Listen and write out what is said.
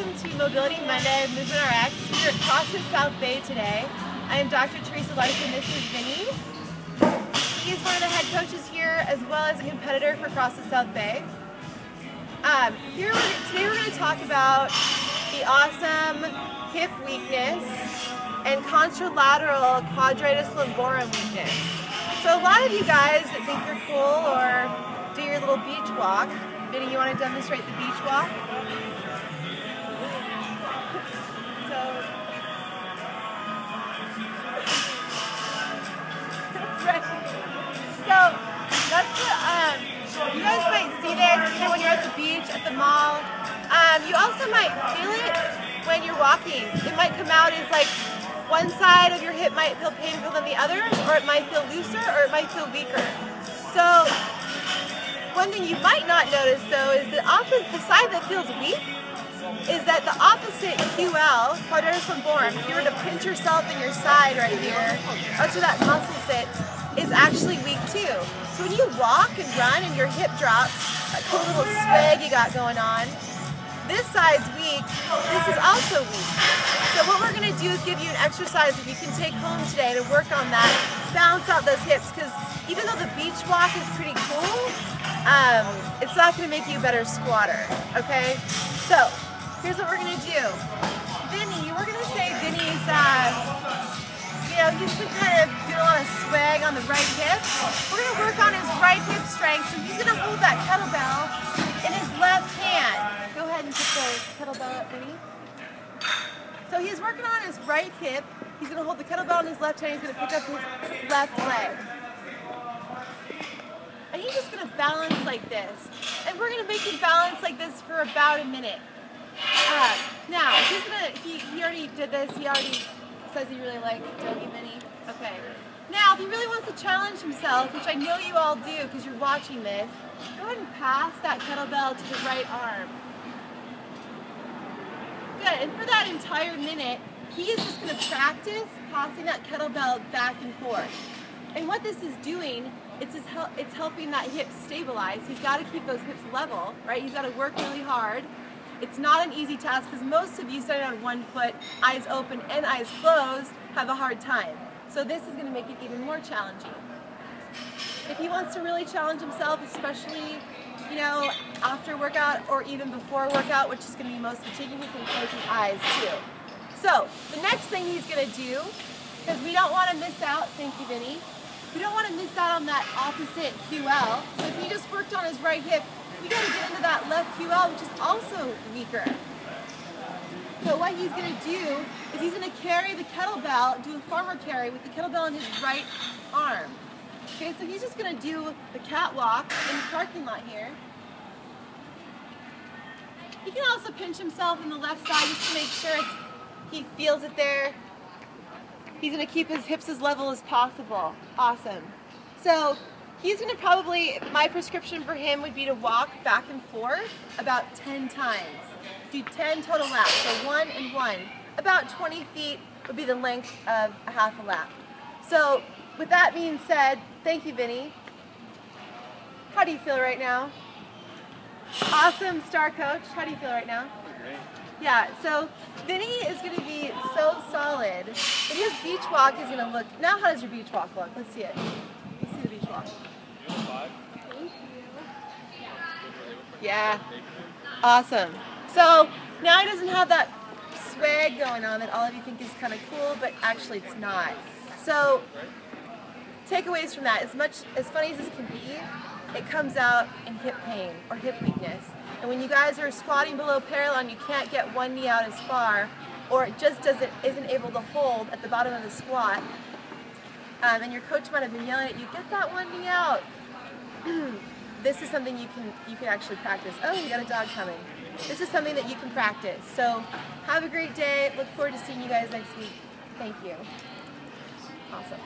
Welcome to Mobility Monday Movement RX. We're at CrossFit South Bay today. I am Dr. Teresa Larson. This is Vinny. He is one of the head coaches here as well as a competitor for CrossFit South Bay. Today we're going to talk about the awesome hip weakness and contralateral quadratus lumborum weakness. So a lot of you guys that think you're cool or do your little beach walk. Vinny, you want to demonstrate the beach walk? So that's what, you guys might see this when you're at the beach, at the mall. You also might feel it when you're walking. It might come out as like one side of your hip might feel painful than the other, or it might feel looser, or it might feel weaker. So one thing you might not notice though is the side that feels weak is that the opposite QL, quadratus lumborum, if you were to pinch yourself in your side right here, that's where that muscle sits, is actually weak too. So when you walk and run and your hip drops, that cool little swag you got going on, this side's weak, this is also weak. So what we're going to do is give you an exercise that you can take home today to work on that, balance out those hips, because even though the beach walk is pretty cool, it's not going to make you a better squatter, okay? So here's what we're going to do. Vinny, we're going to say Vinny's, he's been kind of doing a lot of swag on the right hip. We're going to work on his right hip strength, so he's going to hold that kettlebell in his left hand. Go ahead and put the kettlebell up, Vinny. So he's working on his right hip. He's going to hold the kettlebell in his left hand. He's going to pick up his left leg. And he's just going to balance like this. And we're going to make him balance like this for about a minute. Now, he already did this. He already says he really likes Doggy Vinny. Okay. Now, if he really wants to challenge himself, which I know you all do because you're watching this, go ahead and pass that kettlebell to the right arm. Good. And for that entire minute, he is just going to practice passing that kettlebell back and forth. And what this is doing, it's helping that hip stabilize. He's got to keep those hips level, right? He's got to work really hard. It's not an easy task because most of you standing on one foot, eyes open and eyes closed, have a hard time. So this is going to make it even more challenging. If he wants to really challenge himself, especially, after workout or even before workout, which is going to be most fatiguing, he can close his eyes too. So the next thing he's going to do, because we don't want to miss out, thank you Vinny, we don't want to miss out on that opposite QL. So if he just worked on his right hip, we got to get into that left QL, which is also weaker. So what he's going to do is he's going to carry the kettlebell, do a farmer carry with the kettlebell in his right arm. Okay, so he's just going to do the catwalk in the parking lot here. He can also pinch himself in the left side just to make sure he feels it there. He's going to keep his hips as level as possible. Awesome. So he's going to probably, my prescription for him would be to walk back and forth about 10 times. Do 10 total laps, so 1 and 1. About 20 feet would be the length of a half a lap. So with that being said, thank you, Vinny. How do you feel right now? Awesome, star coach. How do you feel right now? Great. Yeah, so Vinny is going to be so solid. But his beach walk is going to look, now how does your beach walk look? Let's see it. Let's see the beach walk. Thank you. Yeah, awesome. So now he doesn't have that swag going on that all of you think is kind of cool, but actually it's not. So takeaways from that, as funny as this can be, it comes out in hip pain or hip weakness. And when you guys are squatting below parallel and you can't get one knee out as far, or it just isn't able to hold at the bottom of the squat, and your coach might have been yelling at you, get that one knee out. This is something you can actually practice. Oh, you got a dog coming. This is something that you can practice. So have a great day. Look forward to seeing you guys next week. Thank you. Awesome.